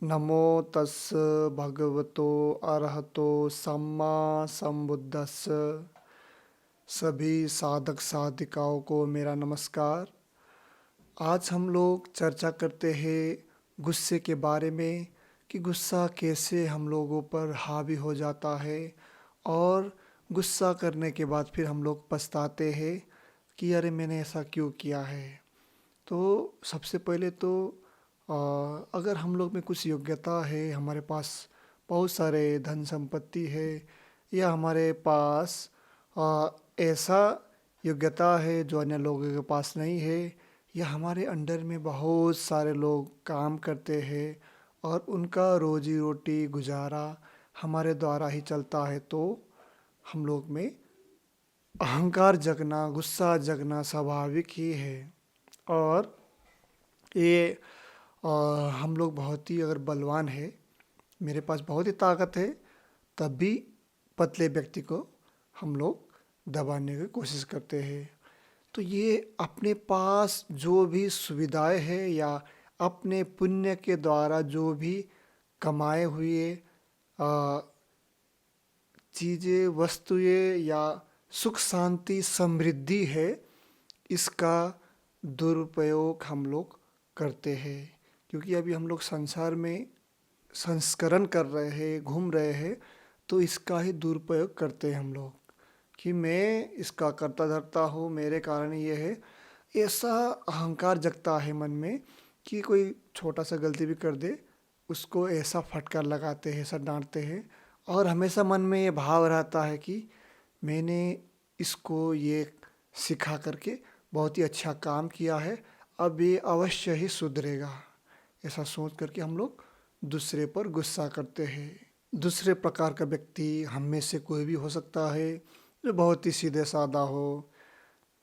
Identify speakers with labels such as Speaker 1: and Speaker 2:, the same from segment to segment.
Speaker 1: नमो तस् भगवतो अरहतो सम्मा संबुद्धस्स। सभी साधक साधिकाओं को मेरा नमस्कार। आज हम लोग चर्चा करते हैं गुस्से के बारे में कि गुस्सा कैसे हम लोगों पर हावी हो जाता है और गुस्सा करने के बाद फिर हम लोग पछताते हैं कि अरे मैंने ऐसा क्यों किया है। तो सबसे पहले तो अ, अगर हम लोग में कुछ योग्यता है, हमारे पास बहुत सारे धन संपत्ति है या हमारे पास ऐसा योग्यता है जो अन्य लोगों के पास नहीं है, या हमारे अंडर में बहुत सारे लोग काम करते हैं और उनका रोजी रोटी गुजारा हमारे द्वारा ही चलता है, तो हम लोग में अहंकार जगना, गुस्सा जगना स्वाभाविक ही है। और ये अ, हम लोग बहुत ही अगर बलवान है, मेरे पास बहुत ही ताकत है, तब भी पतले व्यक्ति को हम लोग दबाने की कोशिश करते हैं। तो ये अपने पास जो भी सुविधाएं हैं या अपने पुण्य के द्वारा जो भी कमाए हुए अ, चीज़ें, वस्तुएं या सुख शांति समृद्धि है, इसका दुरुपयोग हम लोग करते हैं। क्योंकि अभी हम लोग संसार में संस्करण कर रहे हैं, घूम रहे हैं, तो इसका ही दुरुपयोग करते हैं हम लोग कि मैं इसका करता धरता हूँ, मेरे कारण ये है। ऐसा अहंकार जगता है मन में कि कोई छोटा सा गलती भी कर दे, उसको ऐसा फटकार लगाते हैं, ऐसा डांटते हैं, और हमेशा मन में ये भाव रहता है कि मैंने इसको ये सिखा करके बहुत ही अच्छा काम किया है, अब ये अवश्य ही सुधरेगा। ऐसा सोच करके हम लोग दूसरे पर गुस्सा करते हैं। दूसरे प्रकार का व्यक्ति हम में से कोई भी हो सकता है, जो बहुत ही सीधे साधा हो,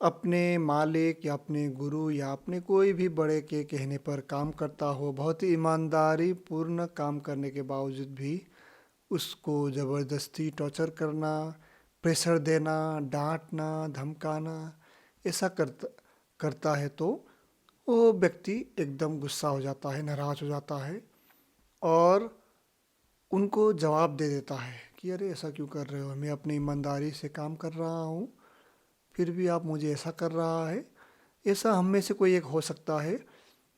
Speaker 1: अपने मालिक या अपने गुरु या अपने कोई भी बड़े के कहने पर काम करता हो, बहुत ही ईमानदारी पूर्ण काम करने के बावजूद भी उसको ज़बरदस्ती टॉर्चर करना, प्रेशर देना, डांटना, धमकाना, ऐसा करता करता है, तो वो व्यक्ति एकदम गुस्सा हो जाता है, नाराज़ हो जाता है और उनको जवाब दे देता है कि अरे ऐसा क्यों कर रहे हो, मैं अपनी ईमानदारी से काम कर रहा हूँ, फिर भी आप मुझे ऐसा कर रहा है। ऐसा हम में से कोई एक हो सकता है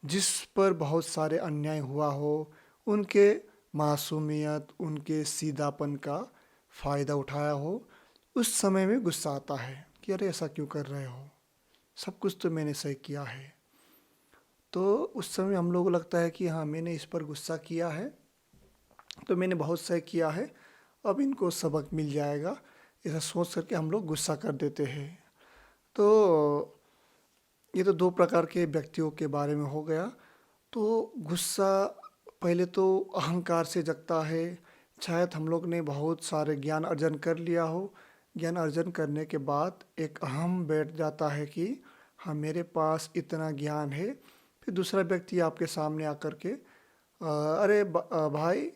Speaker 1: जिस पर बहुत सारे अन्याय हुआ हो, उनके मासूमियत, उनके सीधापन का फ़ायदा उठाया हो। उस समय में गुस्सा आता है कि अरे ऐसा क्यों कर रहे हो, सब कुछ तो मैंने सही किया है। तो उस समय हम लोगों को लगता है कि हाँ, मैंने इस पर गुस्सा किया है, तो मैंने बहुत सही किया है, अब इनको सबक मिल जाएगा, ऐसा सोच करके हम लोग गुस्सा कर देते हैं। तो ये तो दो प्रकार के व्यक्तियों के बारे में हो गया। तो गुस्सा पहले तो अहंकार से जगता है। शायद हम लोग ने बहुत सारे ज्ञान अर्जन कर लिया हो, ज्ञान अर्जन करने के बाद एक अहम बैठ जाता है कि हाँ, मेरे पास इतना ज्ञान है। फिर दूसरा व्यक्ति आपके सामने आकर के अरे भाई,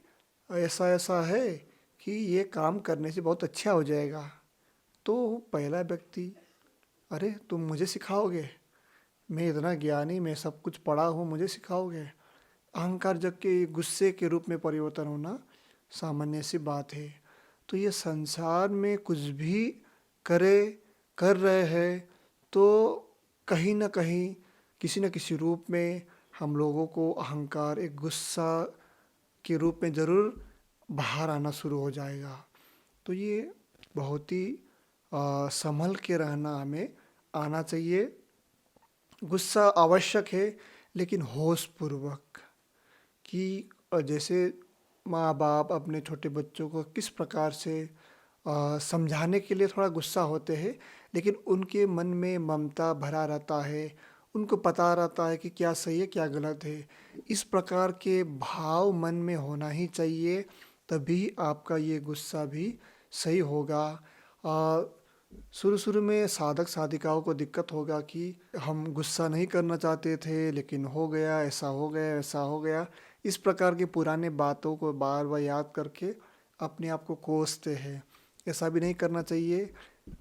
Speaker 1: ऐसा ऐसा है कि ये काम करने से बहुत अच्छा हो जाएगा। तो पहला व्यक्ति, अरे तुम मुझे सिखाओगे, मैं इतना ज्ञानी, मैं सब कुछ पढ़ा हूँ, मुझे सिखाओगे। अहंकार जग के गुस्से के रूप में परिवर्तन होना सामान्य सी बात है। तो ये संसार में कुछ भी करे कर रहे हैं, तो कहीं ना कहीं किसी न किसी रूप में हम लोगों को अहंकार एक गुस्सा के रूप में ज़रूर बाहर आना शुरू हो जाएगा। तो ये बहुत ही संभल के रहना हमें आना चाहिए। गुस्सा आवश्यक है, लेकिन होश पूर्वक। कि जैसे माँ बाप अपने छोटे बच्चों को किस प्रकार से समझाने के लिए थोड़ा गुस्सा होते हैं, लेकिन उनके मन में ममता भरा रहता है, उनको पता रहता है कि क्या सही है क्या गलत है। इस प्रकार के भाव मन में होना ही चाहिए, तभी आपका ये गुस्सा भी सही होगा। शुरू शुरू में साधक साधिकाओं को दिक्कत होगा कि हम गुस्सा नहीं करना चाहते थे, लेकिन हो गया, ऐसा हो गया, ऐसा हो गया। इस प्रकार की पुराने बातों को बार बार याद करके अपने आप को कोसते हैं। ऐसा भी नहीं करना चाहिए।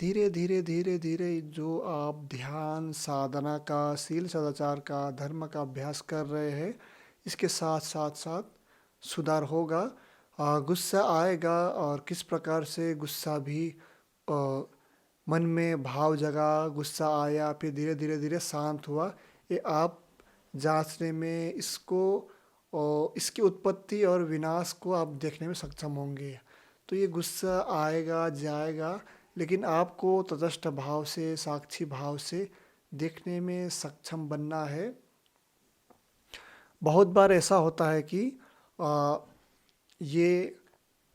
Speaker 1: धीरे धीरे धीरे धीरे जो आप ध्यान साधना का, शील सदाचार का, धर्म का अभ्यास कर रहे हैं, इसके साथ साथ साथ सुधार होगा। गुस्सा आएगा और किस प्रकार से गुस्सा भी अ, मन में भाव जगा, गुस्सा आया, फिर धीरे धीरे धीरे शांत हुआ, ये आप जांचने में इसको इसकी उत्पत्ति और विनाश को आप देखने में सक्षम होंगे। तो ये गुस्सा आएगा जाएगा, लेकिन आपको तटस्थ भाव से, साक्षी भाव से देखने में सक्षम बनना है। बहुत बार ऐसा होता है कि आ, ये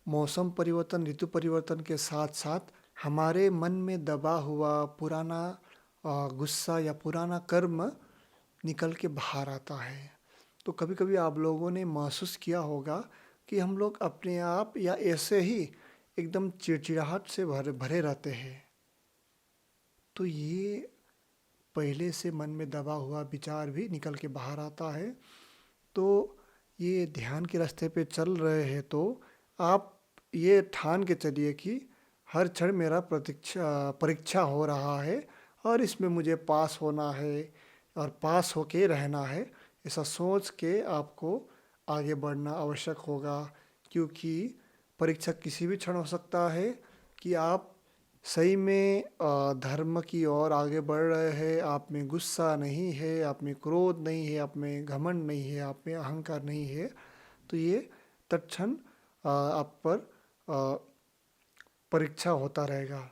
Speaker 1: मौसम परिवर्तन, ऋतु परिवर्तन के साथ साथ हमारे मन में दबा हुआ पुराना गुस्सा या पुराना कर्म निकल के बाहर आता है। तो कभी कभी आप लोगों ने महसूस किया होगा कि हम लोग अपने आप या ऐसे ही एकदम चिड़चिड़ाहट से भरे रहते हैं। तो ये पहले से मन में दबा हुआ विचार भी निकल के बाहर आता है। तो ये ध्यान के रास्ते पे चल रहे हैं तो आप ये ठान के चलिए कि हर क्षण मेरा परीक्षा हो रहा है और इसमें मुझे पास होना है और पास होके रहना है। ऐसा सोच के आपको आगे बढ़ना आवश्यक होगा, क्योंकि परीक्षा किसी भी क्षण हो सकता है कि आप सही में धर्म की ओर आगे बढ़ रहे हैं, आप में गुस्सा नहीं है, आप में क्रोध नहीं है, आप में घमंड नहीं है, आप में अहंकार नहीं है। तो ये तत्क्षण आप पर परीक्षा होता रहेगा।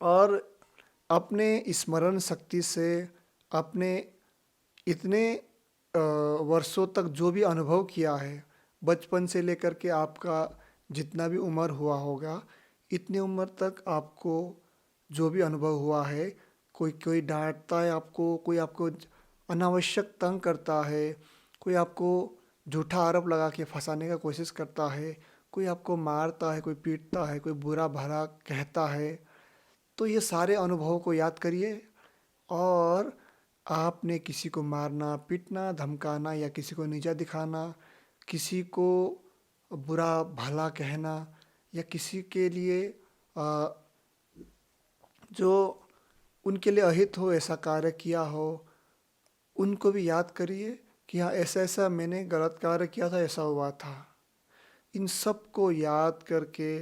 Speaker 1: और अपने स्मरण शक्ति से, अपने इतने वर्षों तक जो भी अनुभव किया है, बचपन से लेकर के आपका जितना भी उम्र हुआ होगा, इतनी उम्र तक आपको जो भी अनुभव हुआ है, कोई कोई डांटता है आपको, कोई आपको अनावश्यक तंग करता है, कोई आपको झूठा आरोप लगा के फंसाने का कोशिश करता है, कोई आपको मारता है, कोई पीटता है, कोई बुरा भला कहता है। तो ये सारे अनुभवों को याद करिए, और आपने किसी को मारना, पीटना, धमकाना या किसी को नीचा दिखाना, किसी को बुरा भला कहना या किसी के लिए जो उनके लिए अहित हो ऐसा कार्य किया हो, उनको भी याद करिए कि हाँ, ऐसा ऐसा मैंने गलत कार्य किया था, ऐसा हुआ था। इन सब को याद करके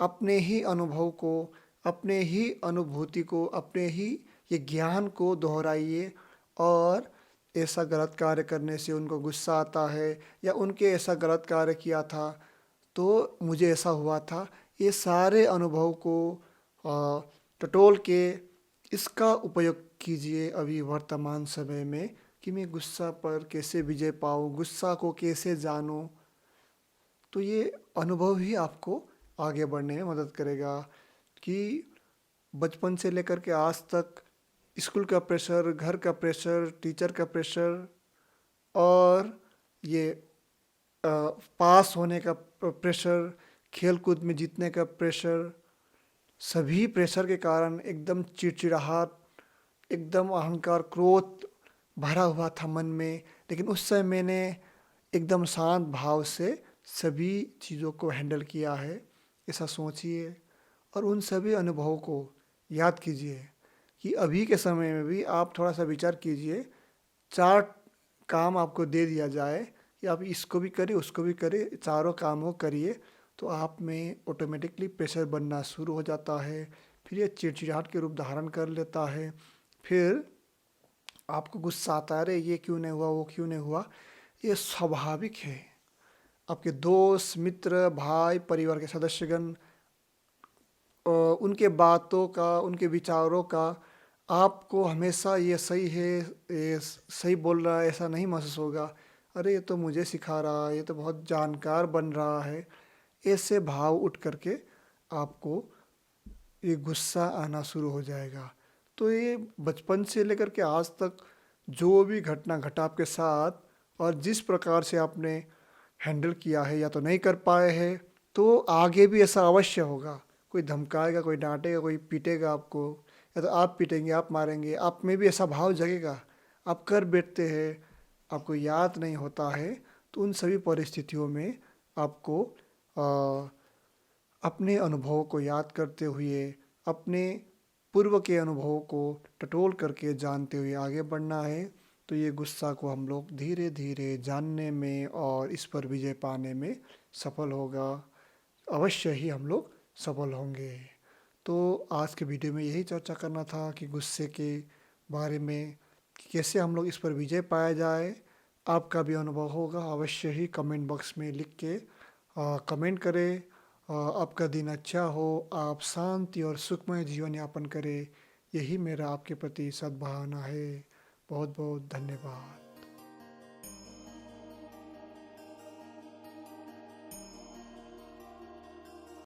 Speaker 1: अपने ही अनुभव को, अपने ही अनुभूति को, अपने ही ये ज्ञान को दोहराइए। और ऐसा गलत कार्य करने से उनको गुस्सा आता है या उनके ऐसा गलत कार्य किया था तो मुझे ऐसा हुआ था, ये सारे अनुभव को टटोल के इसका उपयोग कीजिए अभी वर्तमान समय में, कि मैं गुस्सा पर कैसे विजय पाऊँ, गुस्सा को कैसे जानूँ। तो ये अनुभव ही आपको आगे बढ़ने में मदद करेगा। कि बचपन से लेकर के आज तक स्कूल का प्रेशर, घर का प्रेशर, टीचर का प्रेशर और ये पास होने का प्रेशर, खेल कूद में जीतने का प्रेशर, सभी प्रेशर के कारण एकदम चिड़चिड़ाहट, एकदम अहंकार, क्रोध भरा हुआ था मन में। लेकिन उस समय मैंने एकदम शांत भाव से सभी चीज़ों को हैंडल किया है, ऐसा सोचिए। और उन सभी अनुभवों को याद कीजिए कि अभी के समय में भी आप थोड़ा सा विचार कीजिए, चार काम आपको दे दिया जाए कि आप इसको भी करिए, उसको भी करिए, चारों काम को करिए, तो आप में ऑटोमेटिकली प्रेशर बनना शुरू हो जाता है। फिर ये चिड़चिड़ाहट के रूप धारण कर लेता है। फिर आपको गुस्सा आता है, अरे ये क्यों नहीं हुआ, वो क्यों नहीं हुआ। ये स्वाभाविक है। आपके दोस्त, मित्र, भाई, परिवार के सदस्यगण, उनके बातों का, उनके विचारों का आपको हमेशा ये सही है, ये सही बोल रहा है ऐसा नहीं महसूस होगा। अरे ये तो मुझे सिखा रहा है, ये तो बहुत जानकार बन रहा है, ऐसे भाव उठ करके आपको ये गुस्सा आना शुरू हो जाएगा। तो ये बचपन से लेकर के आज तक जो भी घटना घटा आपके साथ और जिस प्रकार से आपने हैंडल किया है या तो नहीं कर पाए हैं, तो आगे भी ऐसा अवश्य होगा। कोई धमकाएगा, कोई डांटेगा, कोई पीटेगा आपको, या तो आप पीटेंगे, आप मारेंगे, आप में भी ऐसा भाव जगेगा। आप कर बैठते हैं, आपको याद नहीं होता है। तो उन सभी परिस्थितियों में आपको अपने अनुभवों को याद करते हुए, अपने पूर्व के अनुभवों को टटोल करके जानते हुए आगे बढ़ना है। तो ये गुस्सा को हम लोग धीरे धीरे जानने में और इस पर विजय पाने में सफल होगा, अवश्य ही हम लोग सफल होंगे। तो आज के वीडियो में यही चर्चा करना था कि गुस्से के बारे में कि कैसे हम लोग इस पर विजय पाया जाए। आपका भी अनुभव होगा, अवश्य ही कमेंट बॉक्स में लिख के कमेंट करें। आपका दिन अच्छा हो, आप शांति और सुखमय जीवन यापन करें, यही मेरा आपके प्रति सद्भावना है। बहुत बहुत धन्यवाद।